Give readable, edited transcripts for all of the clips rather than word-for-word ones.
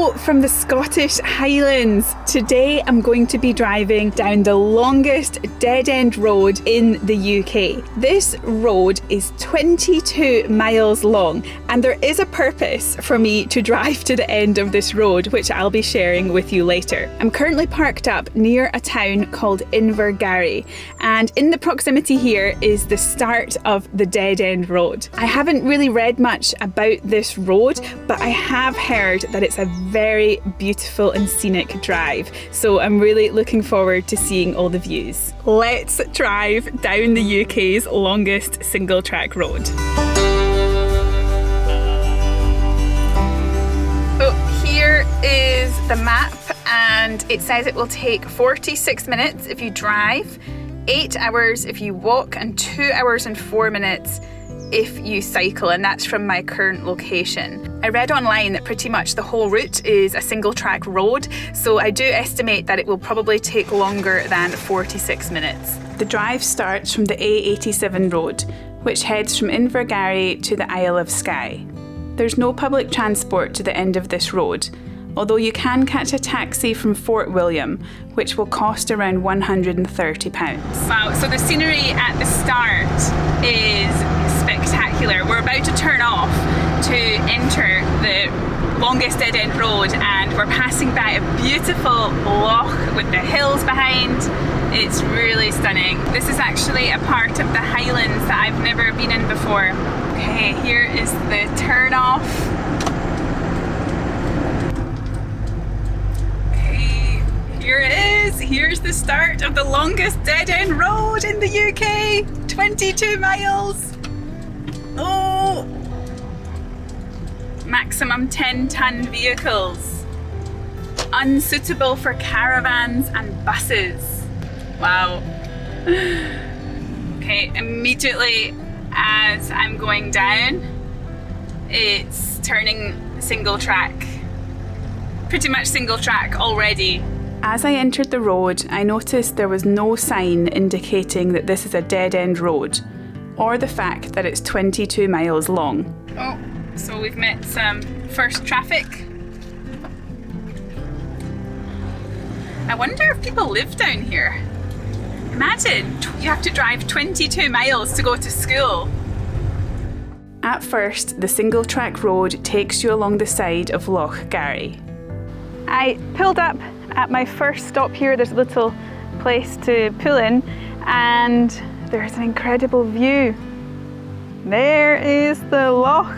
Hello from the Scottish Highlands. Today I'm going to be driving down the longest dead-end road in the UK. This road is 22 miles long and there is a purpose for me to drive to the end of this road, which I'll be sharing with you later. I'm currently parked up near a town called Invergarry, and in the proximity here is the start of the dead-end road. I haven't really read much about this road, but I have heard that it's a very beautiful and scenic drive, so I'm really looking forward to seeing all the views. Let's drive down the UK's longest single track road. Oh, here is the map, and it says it will take 46 minutes if you drive, 8 hours if you walk, and 2 hours and 4 minutes if you cycle, and that's from my current location. I read online that pretty much the whole route is a single track road, so I do estimate that it will probably take longer than 46 minutes. The drive starts from the A87 road, which heads from Invergarry to the Isle of Skye. There's no public transport to the end of this road, although you can catch a taxi from Fort William, which will cost around £130. Wow, so the scenery at the start is spectacular. We're about to turn off to enter the longest dead-end road, and we're passing by a beautiful loch with the hills behind. It's really stunning. This is actually a part of the Highlands that I've never been in before. Okay, here is the turn off. Here it is. Here's the start of the longest dead-end road in the UK. 22 miles. Oh! Maximum 10-ton vehicles. Unsuitable for caravans and buses. Wow. Okay, immediately as I'm going down, it's turning single track. Pretty much single track already. As I entered the road, I noticed there was no sign indicating that this is a dead-end road, or the fact that it's 22 miles long. Oh, so we've met some first traffic. I wonder if people live down here. Imagine, you have to drive 22 miles to go to school. At first, the single track road takes you along the side of Loch Garry. I pulled up at my first stop here. There's a little place to pull in, and there's an incredible view. There is the loch.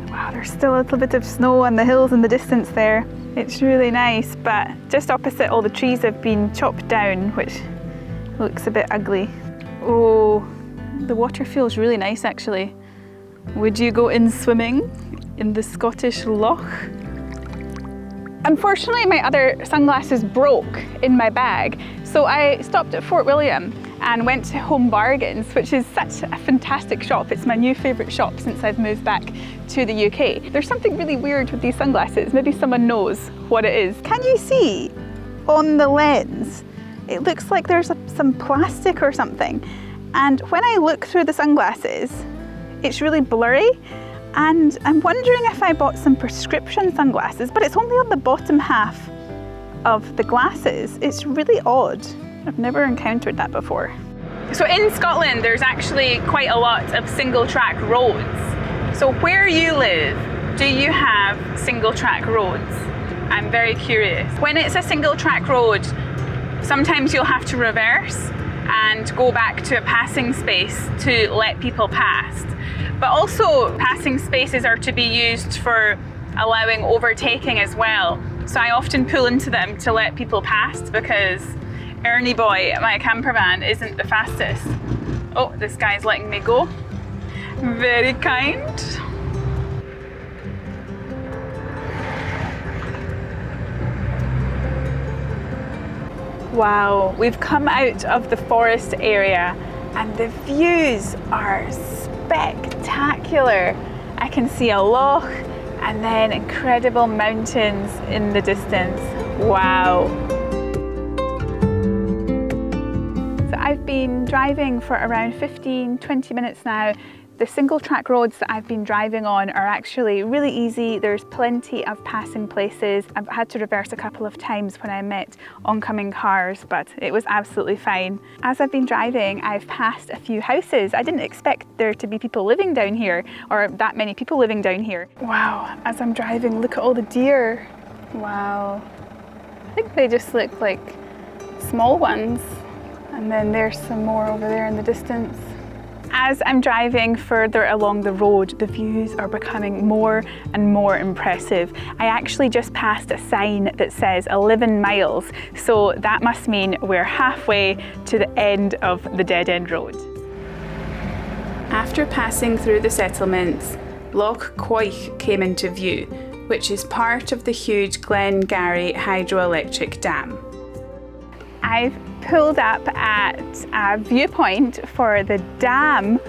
Wow, there's still a little bit of snow on the hills in the distance there. It's really nice, but just opposite, all the trees have been chopped down, which looks a bit ugly. Oh, the water feels really nice actually. Would you go in swimming in the Scottish loch? Unfortunately, my other sunglasses broke in my bag, so I stopped at Fort William and went to Home Bargains, which is such a fantastic shop. It's my new favourite shop since I've moved back to the UK. There's something really weird with these sunglasses. Maybe someone knows what it is. Can you see on the lens? It looks like there's some plastic or something. And when I look through the sunglasses, it's really blurry. And I'm wondering if I bought some prescription sunglasses, but it's only on the bottom half of the glasses. It's really odd. I've never encountered that before. So in Scotland, there's actually quite a lot of single track roads. So where you live, do you have single track roads? I'm very curious. When it's a single track road, sometimes you'll have to reverse and go back to a passing space to let people past. But also, passing spaces are to be used for allowing overtaking as well. So I often pull into them to let people past because Ernie boy, my campervan, isn't the fastest. Oh, this guy's letting me go. Very kind. Wow, we've come out of the forest area and the views are spectacular. I can see a loch and then incredible mountains in the distance. Wow. So I've been driving for around 15-20 minutes now The single track roads that I've been driving on are actually really easy. There's plenty of passing places. I've had to reverse a couple of times when I met oncoming cars, but it was absolutely fine. As I've been driving, I've passed a few houses. I didn't expect there to be people living down here, or that many people living down here. Wow, as I'm driving, look at all the deer. Wow. I think they just look like small ones. And then there's some more over there in the distance. As I'm driving further along the road, the views are becoming more and more impressive. I actually just passed a sign that says 11 miles, so that must mean we're halfway to the end of the dead end road. After passing through the settlements, Loch Coich came into view, which is part of the huge Invergarry hydroelectric dam. I've pulled up at a viewpoint for the dam.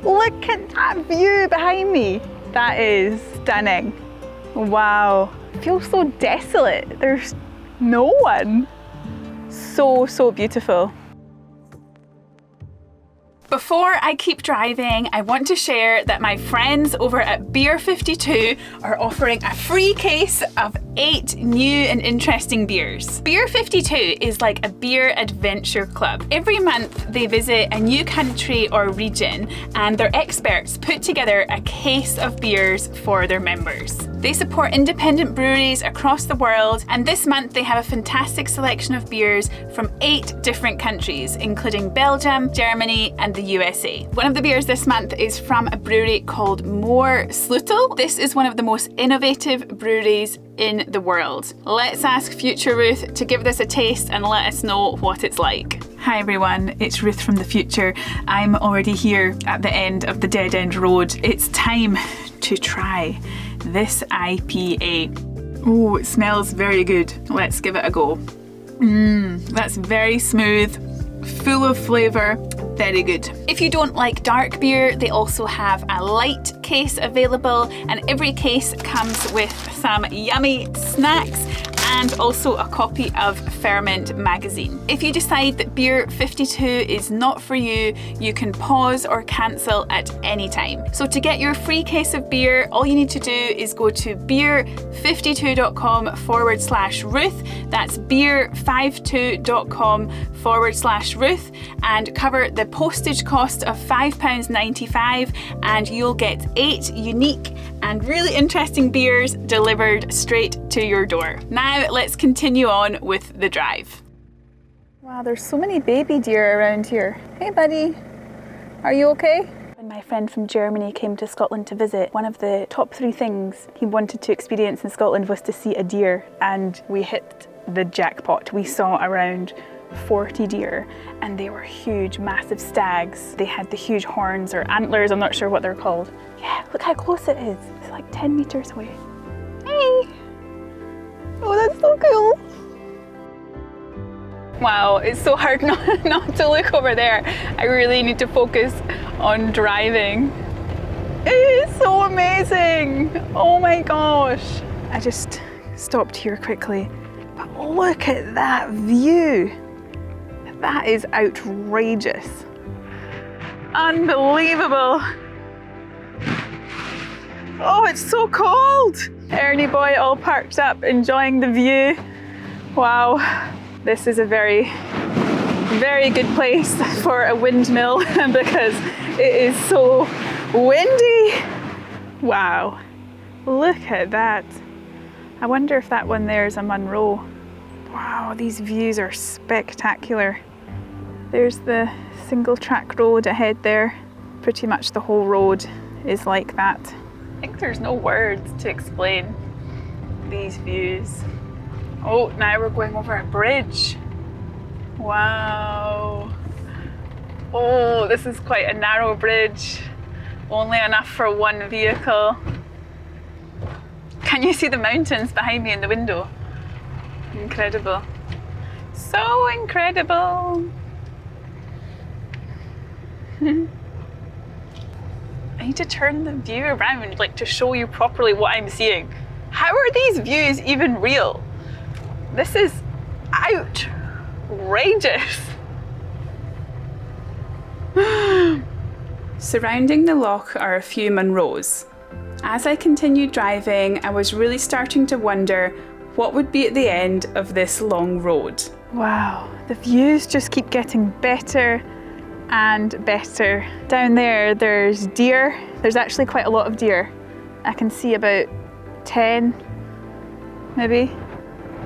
Look at that view behind me. That is stunning. Wow. It feels so desolate. There's no one. So beautiful. Before I keep driving, I want to share that my friends over at Beer 52 are offering a free case of 8 new and interesting beers. Beer 52 is like a beer adventure club. Every month they visit a new country or region and their experts put together a case of beers for their members. They support independent breweries across the world, and this month they have a fantastic selection of beers from 8 different countries, including Belgium, Germany and the USA. One of the beers this month is from a brewery called Moor Slutel. This is one of the most innovative breweries in the world. Let's ask future Ruth to give this a taste and let us know what it's like. Hi everyone, it's Ruth from the future. I'm already here at the end of the dead end road. It's time to try this IPA. Oh, it smells very good. Let's give it a go. That's very smooth, full of flavour, very good. If you don't like dark beer, they also have a light case available, and every case comes with some yummy snacks and also a copy of Ferment magazine. If you decide that Beer 52 is not for you, you can pause or cancel at any time. So to get your free case of beer, all you need to do is go to beer52.com/Ruth. That's beer52.com/Ruth and cover the postage cost of £5.95, and you'll get 8 unique and really interesting beers delivered straight to your door. Now let's continue on with the drive. Wow, there's so many baby deer around here. Hey buddy, are you okay? When my friend from Germany came to Scotland to visit, one of the top 3 things he wanted to experience in Scotland was to see a deer, and we hit the jackpot. We saw around 40 deer, and they were huge, massive stags. They had the huge horns or antlers, I'm not sure what they're called. Yeah, look how close it is. It's like 10 meters away. Hey! Oh, that's so cool. Wow, it's so hard not to look over there. I really need to focus on driving. It is so amazing. Oh my gosh. I just stopped here quickly, but look at that view. That is outrageous. Unbelievable. Oh, it's so cold. Ernie boy all parked up, enjoying the view. Wow, this is a very good place for a windmill because it is so windy. Wow, look at that. I wonder if that one there is a Munro. Wow, these views are spectacular. There's the single track road ahead there. Pretty much the whole road is like that. I think there's no words to explain these views. Oh, now we're going over a bridge. Wow. Oh, this is quite a narrow bridge. Only enough for one vehicle. Can you see the mountains behind me in the window? Incredible. So incredible. I need to turn the view around, like, to show you properly what I'm seeing. How are these views even real? This is outrageous. Surrounding the loch are a few Munros. As I continued driving, I was really starting to wonder what would be at the end of this long road. Wow, the views just keep getting better and better. Down there, there's deer. There's actually quite a lot of deer. I can see about 10, maybe.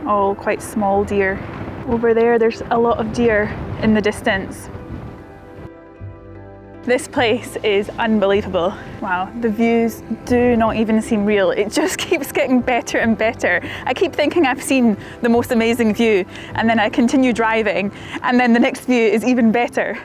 All quite small deer. Over there, there's a lot of deer in the distance. This place is unbelievable. Wow, the views do not even seem real. It just keeps getting better and better. I keep thinking I've seen the most amazing view, and then I continue driving, and then the next view is even better.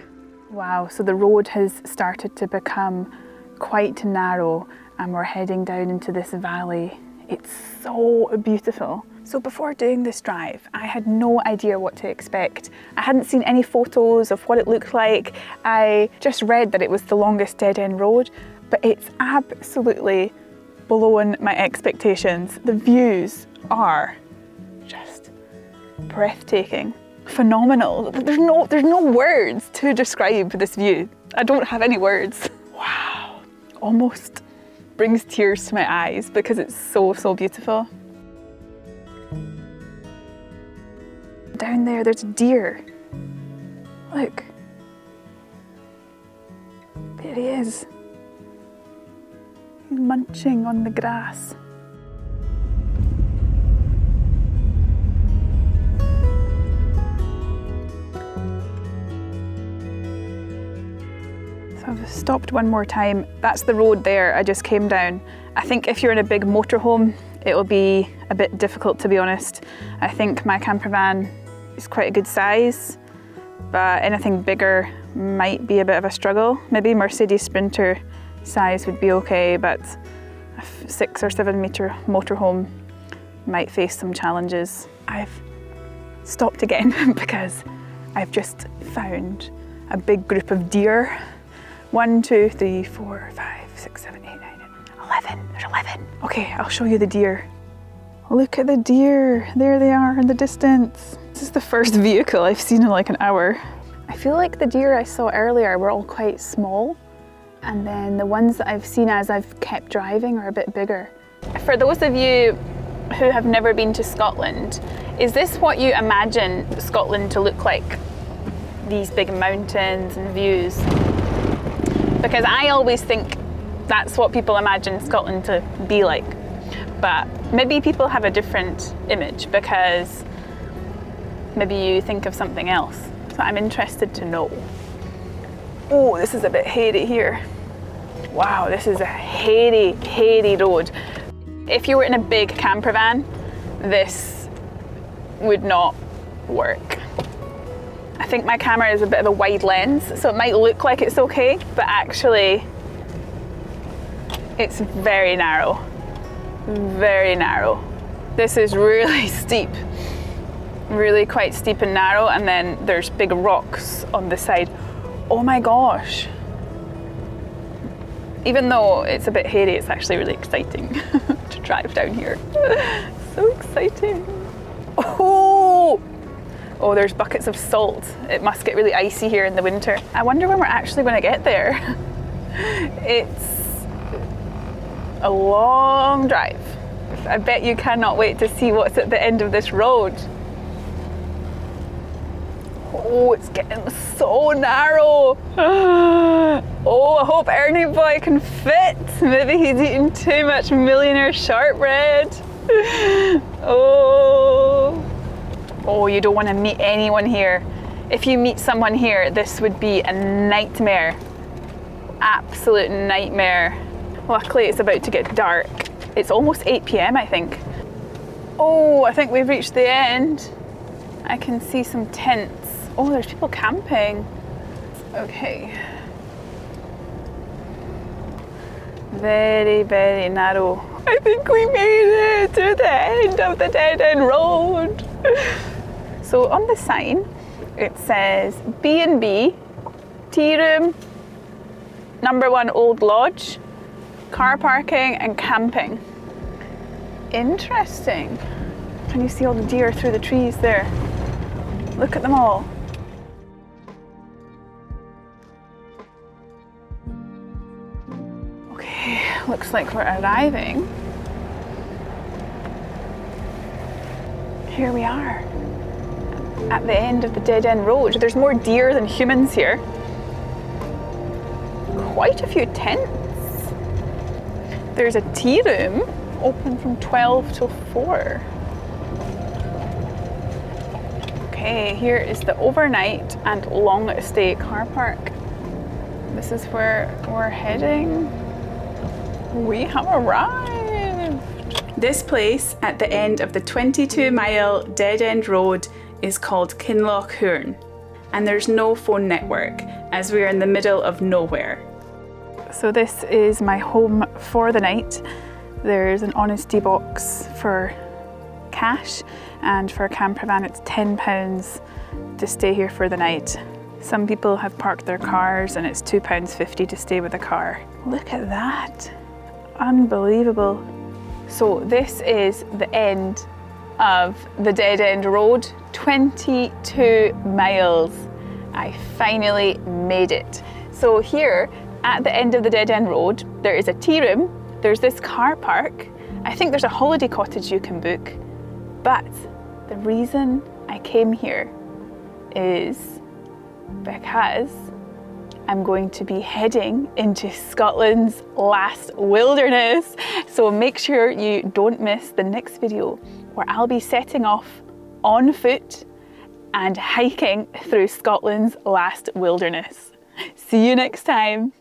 Wow, so the road has started to become quite narrow, and we're heading down into this valley. It's so beautiful. So before doing this drive, I had no idea what to expect. I hadn't seen any photos of what it looked like. I just read that it was the longest dead-end road, but it's absolutely blown my expectations. The views are just breathtaking, phenomenal. There's no words to describe this view. I don't have any words. Wow, almost brings tears to my eyes because it's so, so beautiful. Down there, there's a deer. Look. There he is. He's munching on the grass. So I've stopped one more time. That's the road there I just came down. I think if you're in a big motorhome, it'll be a bit difficult, to be honest. I think my campervan is quite a good size, but anything bigger might be a bit of a struggle. Maybe Mercedes Sprinter size would be okay, but a 6 or 7 metre motorhome might face some challenges. I've stopped again because I've just found a big group of deer. 1, 2, 3, 4, 5, 6, 7, 8, 9, 11. There's 11. Okay, I'll show you the deer. Look at the deer. There they are in the distance. This is the first vehicle I've seen in like an hour. I feel like the deer I saw earlier were all quite small, and then the ones that I've seen as I've kept driving are a bit bigger. For those of you who have never been to Scotland, is this what you imagine Scotland to look like? These big mountains and views? Because I always think that's what people imagine Scotland to be like. But maybe people have a different image because maybe you think of something else. So I'm interested to know. Oh, this is a bit hairy here. Wow, this is a hairy, hairy road. If you were in a big camper van, this would not work. I think my camera is a bit of a wide lens, so it might look like it's okay, but actually it's very narrow. Very narrow. This is really steep, really quite steep and narrow, and then there's big rocks on the side. Oh my gosh. Even though it's a bit hairy, it's actually really exciting to drive down here. So exciting. Oh, there's buckets of salt. It must get really icy here in the winter. I wonder when we're actually going to get there. It's a long drive. I bet you cannot wait to see what's at the end of this road. Oh, it's getting so narrow. Oh, I hope Ernie boy can fit. Maybe he's eating too much millionaire shortbread. Oh, you don't want to meet anyone here. If you meet someone here, this would be a nightmare. Absolute nightmare. Luckily, it's about to get dark. It's almost 8 p.m, I think. Oh, I think we've reached the end. I can see some tents. Oh, there's people camping. Okay. Very, very narrow. I think we made it to the end of the dead end road. So on the sign, it says B&B, tea room, #1 Old Lodge, car parking and camping. Interesting. Can you see all the deer through the trees there? Look at them all. Looks like we're arriving. Here we are, at the end of the dead end road. There's more deer than humans here. Quite a few tents. There's a tea room, open from 12 till 4. Okay, here is the overnight and long stay car park. This is where we're heading. We have arrived. This place at the end of the 22-mile dead-end road is called Kinloch Hourn, and there's no phone network as we're in the middle of nowhere. So this is my home for the night. There's an honesty box for cash, and for a campervan it's £10 to stay here for the night. Some people have parked their cars and it's £2.50 to stay with a car. Look at that, unbelievable. So this is the end of the dead end road, 22 miles. I finally made it. So here at the end of the dead end road, there is a tea room, there's this car park, I think there's a holiday cottage you can book, but the reason I came here is because I'm going to be heading into Scotland's last wilderness. So make sure you don't miss the next video where I'll be setting off on foot and hiking through Scotland's last wilderness. See you next time.